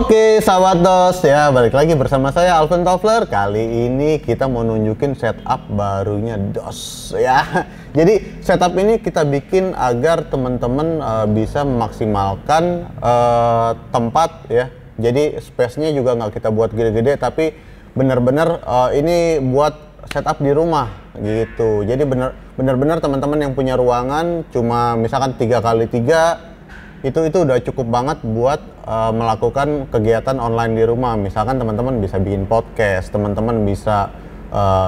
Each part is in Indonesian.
Oke, sahabat DOS ya, balik lagi bersama saya Alvin Toffler. Kali ini kita mau nunjukin setup barunya DOS ya. Jadi setup ini kita bikin agar teman-teman bisa memaksimalkan tempat ya. Jadi space-nya juga nggak kita buat gede-gede, tapi benar-benar ini buat setup di rumah gitu. Jadi benar-benar teman-teman yang punya ruangan cuma misalkan 3x3 itu udah cukup banget buat melakukan kegiatan online di rumah. Misalkan teman-teman bisa bikin podcast, teman-teman bisa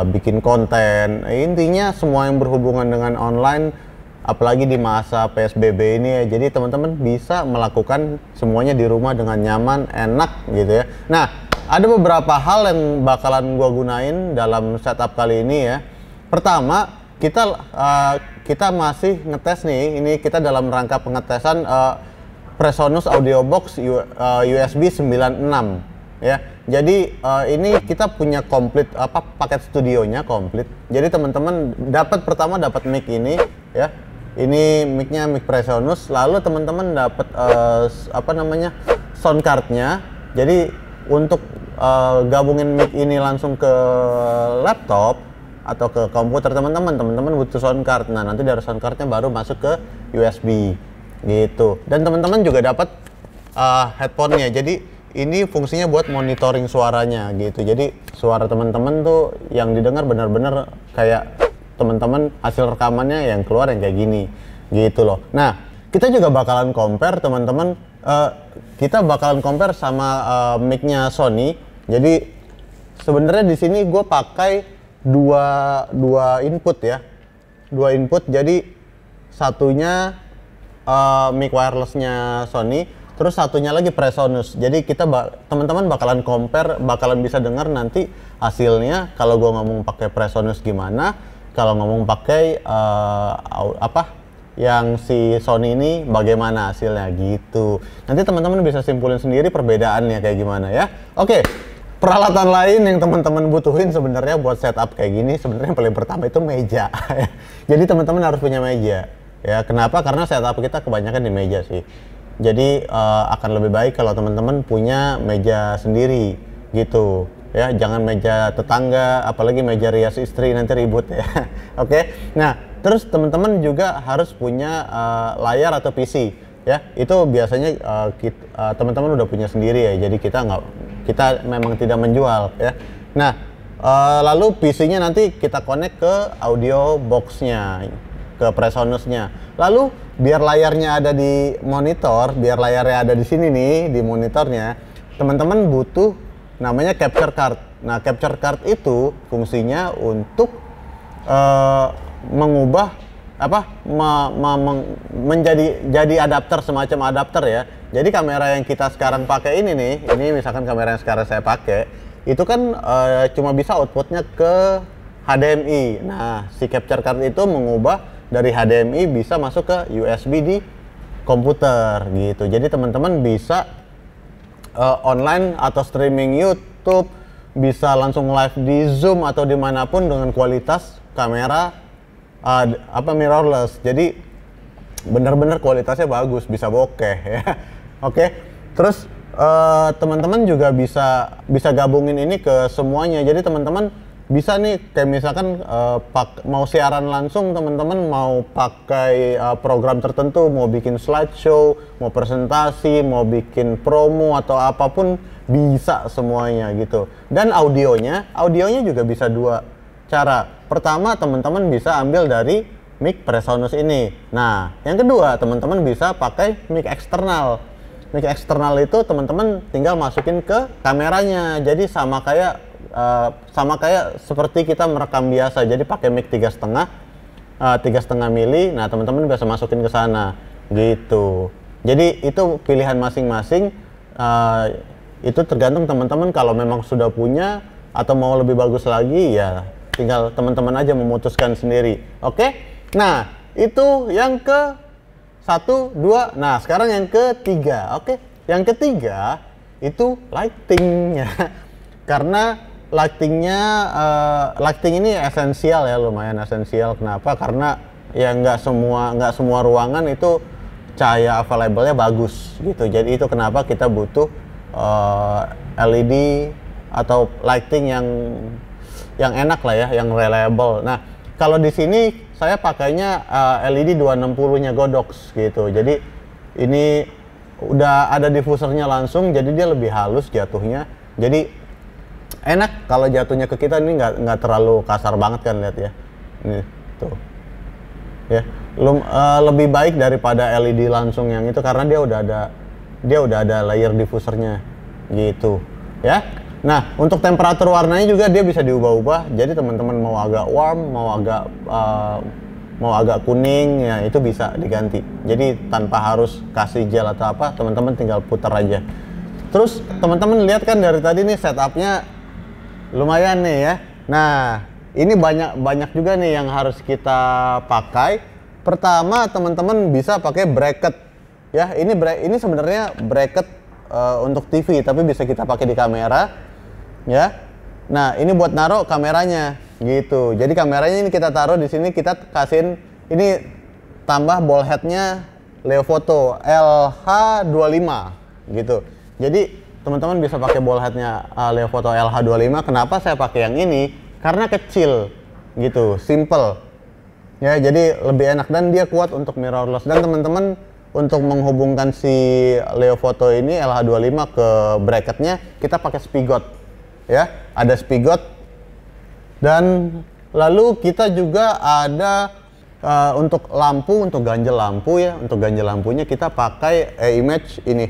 bikin konten. Intinya semua yang berhubungan dengan online, apalagi di masa PSBB ini ya. Jadi teman-teman bisa melakukan semuanya di rumah dengan nyaman, enak gitu ya. Nah, ada beberapa hal yang bakalan gua gunain dalam setup kali ini ya. Pertama, kita masih ngetes nih, ini kita dalam rangka pengetesan Presonus Audio Box USB 96 ya. Jadi ini kita punya komplit paket studionya komplit. Jadi teman-teman pertama dapat mic ini ya. Ini mic-nya mic Presonus, lalu teman-teman dapat sound card-nya. Jadi untuk gabungin mic ini langsung ke laptop atau ke komputer teman-teman butuh sound card. Nah, nanti dari sound cardnya baru masuk ke USB gitu. Dan teman-teman juga dapat headphone-nya. Jadi ini fungsinya buat monitoring suaranya gitu. Jadi suara teman-teman tuh yang didengar benar-benar kayak teman-teman hasil rekamannya yang keluar yang kayak gini gitu loh. Nah, kita juga bakalan compare teman-teman, kita bakalan compare sama mic-nya Sony. Jadi sebenarnya di sini gue pakai dua input ya, dua input. Jadi satunya mic wirelessnya Sony, terus satunya lagi Presonus. Jadi kita teman-teman bakalan compare, bakalan bisa dengar nanti hasilnya kalau gua ngomong pakai Presonus gimana, kalau ngomong pakai yang si Sony ini bagaimana hasilnya gitu. Nanti teman-teman bisa simpulin sendiri perbedaannya kayak gimana ya. Oke. Peralatan lain yang teman-teman butuhin sebenarnya buat setup kayak gini, sebenarnya yang paling pertama itu meja. Jadi teman-teman harus punya meja. Ya, kenapa? Karena setup kita kebanyakan di meja sih. Jadi akan lebih baik kalau teman-teman punya meja sendiri gitu. Ya, jangan meja tetangga, apalagi meja rias istri nanti ribut ya. Oke. Nah, terus teman-teman juga harus punya layar atau PC. Ya, itu biasanya teman-teman udah punya sendiri ya. Jadi kita memang tidak menjual ya. Nah, lalu PC-nya nanti kita connect ke audio box-nya, ke Presonus-nya. Lalu biar layarnya ada di monitor, biar layarnya ada di sini nih di monitornya, teman-teman butuh namanya capture card. Nah, capture card itu fungsinya untuk mengubah menjadi adapter, semacam adapter ya. Jadi kamera yang kita sekarang pakai ini nih, ini misalkan kamera yang sekarang saya pakai, itu kan cuma bisa outputnya ke HDMI. Nah, si capture card itu mengubah dari HDMI bisa masuk ke USB di komputer gitu. Jadi teman-teman bisa online atau streaming YouTube, bisa langsung live di Zoom atau dimanapun dengan kualitas kamera mirrorless. Jadi benar-benar kualitasnya bagus, bisa bokeh ya. Oke. Terus teman-teman juga bisa gabungin ini ke semuanya. Jadi teman-teman bisa nih kayak misalkan mau siaran langsung, teman-teman mau pakai program tertentu, mau bikin slideshow, mau presentasi, mau bikin promo atau apapun bisa semuanya gitu. Dan audionya juga bisa dua cara. Pertama, teman-teman bisa ambil dari mic Presonus ini. Nah, yang kedua, teman-teman bisa pakai mic eksternal. Mic eksternal itu teman-teman tinggal masukin ke kameranya. Jadi sama kayak seperti kita merekam biasa. Jadi pakai mic 3,5 mili. Nah, teman-teman bisa masukin ke sana gitu. Jadi itu pilihan masing-masing. Itu tergantung teman-teman, kalau memang sudah punya atau mau lebih bagus lagi ya tinggal teman-teman aja memutuskan sendiri. Oke? Nah, itu yang ke 1, 2. Nah, sekarang yang ketiga. Oke? Yang ketiga itu lighting-nya. Karena lighting ini esensial ya, lumayan esensial. Kenapa? Karena ya nggak semua ruangan itu cahaya available-nya bagus gitu. Jadi itu kenapa kita butuh LED atau lighting yang enak lah ya, yang reliable. Nah, kalau di sini saya pakainya LED 260-nya Godox gitu. Jadi ini udah ada diffusernya langsung, jadi dia lebih halus jatuhnya. Jadi enak kalau jatuhnya ke kita, ini nggak terlalu kasar banget kan, lihat ya. Ini tuh. Ya, lebih baik daripada LED langsung yang itu karena dia udah ada layer diffusernya gitu ya. Nah, untuk temperatur warnanya juga dia bisa diubah-ubah. Jadi teman-teman mau agak warm, mau agak kuning, ya itu bisa diganti. Jadi tanpa harus kasih gel atau apa, teman-teman tinggal putar aja. Terus teman-teman lihat kan dari tadi nih setupnya lumayan nih ya. Nah, ini banyak juga nih yang harus kita pakai. Pertama, teman-teman bisa pakai bracket ya. Ini sebenarnya bracket untuk TV, tapi bisa kita pakai di kamera ya. Nah, ini buat naruh kameranya gitu. Jadi kameranya ini kita taruh di sini, kita kasihin ini tambah ball headnya Leofoto LH25 gitu. Jadi teman-teman bisa pakai ball headnya Leofoto LH25. Kenapa saya pakai yang ini? Karena kecil gitu, simple ya. Jadi lebih enak dan dia kuat untuk mirrorless. Dan teman-teman untuk menghubungkan si Leofoto ini LH25 ke bracketnya, kita pakai spigot ya, ada spigot. Dan lalu kita juga ada untuk lampu, untuk ganjel lampu ya. Untuk ganjel lampunya kita pakai E-Image ini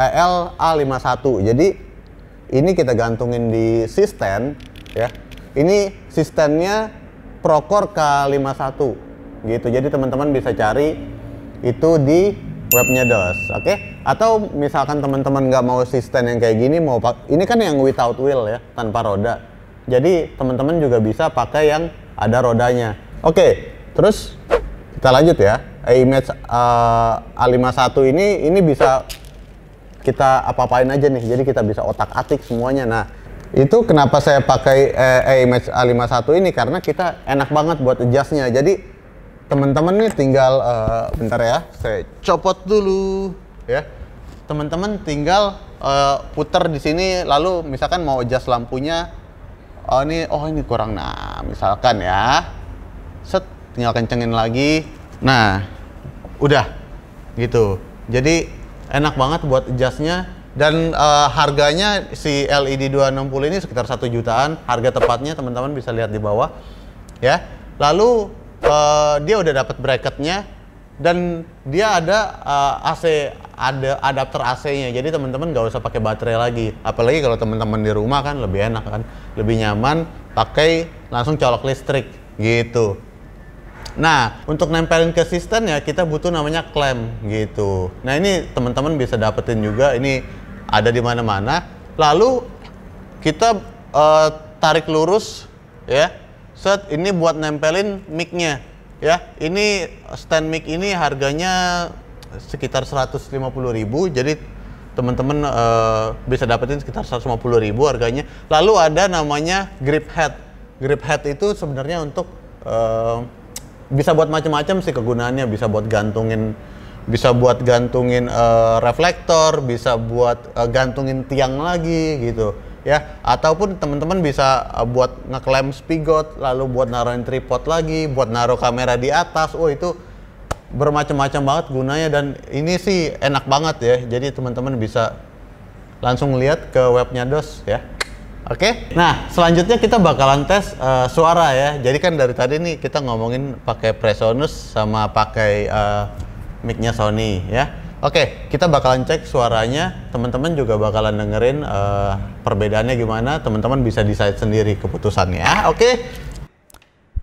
EL-A51. Jadi ini kita gantungin di sistem ya. Ini sistemnya Procore K51 gitu. Jadi teman-teman bisa cari itu di webnya DOS, oke? Atau misalkan teman-teman nggak mau sistem yang kayak gini, ini kan yang without wheel ya, tanpa roda. Jadi teman-teman juga bisa pakai yang ada rodanya. Oke, terus kita lanjut ya. E-Image A51 ini bisa kita apa-apain aja nih. Jadi kita bisa otak-atik semuanya. Nah, itu kenapa saya pakai E-Image A51 ini, karena kita enak banget buat adjustnya. Jadi teman-teman nih tinggal bentar ya, saya copot dulu ya. Teman-teman tinggal puter di sini, lalu misalkan mau adjust lampunya, ini kurang, nah misalkan ya, set, tinggal kencengin lagi, nah udah gitu. Jadi enak banget buat adjustnya. Dan harganya si LED 260 ini sekitar 1 jutaan. Harga tepatnya teman-teman bisa lihat di bawah ya. Lalu dia udah dapat bracketnya dan dia ada ada adapter AC-nya. Jadi teman-teman nggak usah pakai baterai lagi. Apalagi kalau teman-teman di rumah kan lebih enak kan, lebih nyaman pakai langsung colok listrik gitu. Nah, untuk nempelin ke sistem ya kita butuh namanya klem gitu. Nah, ini teman-teman bisa dapetin juga, ini ada di mana-mana. Lalu kita tarik lurus ya. Set, ini buat nempelin mic-nya ya. Ini stand mic ini harganya sekitar 150.000. Jadi teman-teman bisa dapetin sekitar 150.000 harganya. Lalu ada namanya grip head. Grip head itu sebenarnya untuk bisa buat macam-macam sih kegunaannya. Bisa buat gantungin reflektor, bisa buat gantungin tiang lagi gitu ya. Ataupun teman-teman bisa buat ngeklem spigot, lalu buat naruhin tripod lagi, buat naruh kamera di atas. Oh, itu bermacam-macam banget gunanya, dan ini sih enak banget ya. Jadi teman-teman bisa langsung lihat ke webnya DOS ya. Oke. Nah, selanjutnya kita bakalan tes suara ya. Jadi kan dari tadi nih kita ngomongin pakai Presonus sama pakai mic-nya Sony ya. Oke, kita bakalan cek suaranya. Teman-teman juga bakalan dengerin perbedaannya gimana. Teman-teman bisa decide sendiri keputusannya. Oke.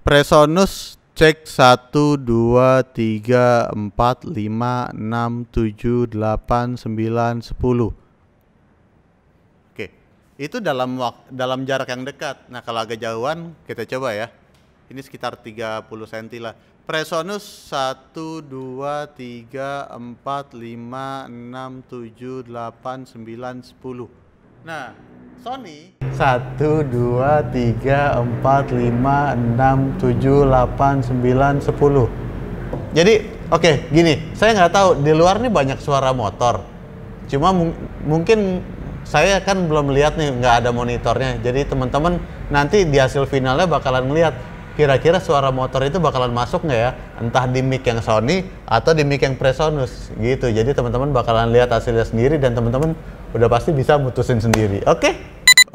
Presonus cek 1, 2, 3, 4, 5, 6, 7, 8, 9, 10. Oke, itu dalam jarak yang dekat. Nah, kalau agak jauhan kita coba ya. Ini sekitar 30 cm lah. Presonus 1, 2, 3, 4, 5, 6, 7, 8, 9, 10. Nah, Sony 1, 2, 3, 4, 5, 6, 7, 8, 9, 10. Jadi, oke, gini, saya nggak tahu di luar nih banyak suara motor. Cuma mungkin saya kan belum lihat nih, nggak ada monitornya. Jadi teman-teman nanti di hasil finalnya bakalan ngeliat kira-kira suara motor itu bakalan masuk nggak ya, entah di mic yang Sony atau di mic yang Presonus gitu. Jadi teman-teman bakalan lihat hasilnya sendiri dan teman-teman udah pasti bisa mutusin sendiri.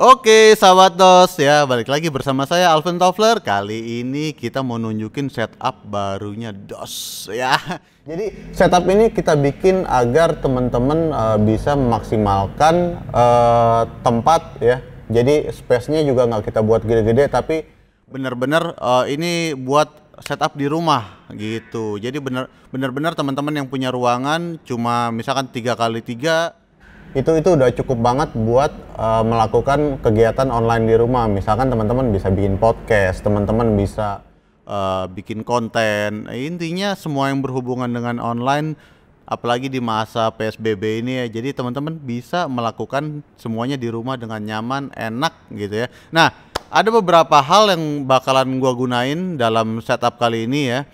Oke, sahabat DOS ya, balik lagi bersama saya Alvin Toffler. Kali ini kita mau nunjukin setup barunya DOS ya. Jadi setup ini kita bikin agar teman-teman bisa memaksimalkan tempat ya. Jadi space-nya juga nggak kita buat gede-gede, tapi bener-bener ini buat setup di rumah gitu. Jadi bener-bener teman-teman yang punya ruangan cuma misalkan 3x3 itu udah cukup banget buat melakukan kegiatan online di rumah. Misalkan teman-teman bisa bikin podcast, teman-teman bisa bikin konten. Intinya semua yang berhubungan dengan online, apalagi di masa PSBB ini ya. Jadi teman-teman bisa melakukan semuanya di rumah dengan nyaman, enak gitu ya. Nah, ada beberapa hal yang bakalan gua gunain dalam setup kali ini ya.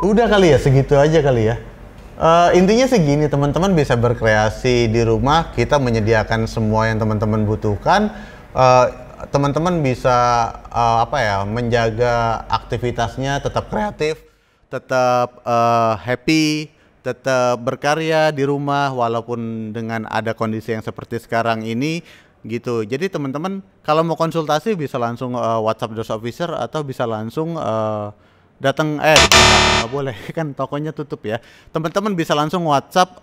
Udah kali ya, segitu aja kali ya. Intinya segini, teman-teman bisa berkreasi di rumah, kita menyediakan semua yang teman-teman butuhkan. Teman-teman bisa menjaga aktivitasnya tetap kreatif, tetap happy, tetap berkarya di rumah walaupun dengan ada kondisi yang seperti sekarang ini gitu. Jadi teman-teman kalau mau konsultasi bisa langsung WhatsApp DOS Officer atau bisa langsung datang nggak boleh kan, tokonya tutup ya. Teman-teman bisa langsung WhatsApp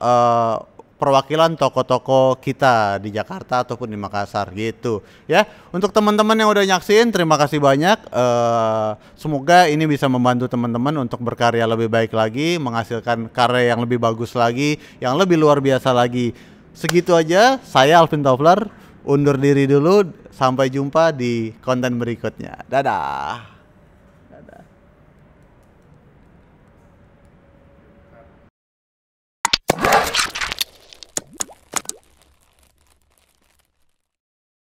perwakilan toko-toko kita di Jakarta ataupun di Makassar gitu ya. Untuk teman-teman yang udah nyaksin, terima kasih banyak. Semoga ini bisa membantu teman-teman untuk berkarya lebih baik lagi, menghasilkan karya yang lebih bagus lagi, yang lebih luar biasa lagi. Segitu aja, saya Alvin Toffler undur diri dulu, sampai jumpa di konten berikutnya. Dadah.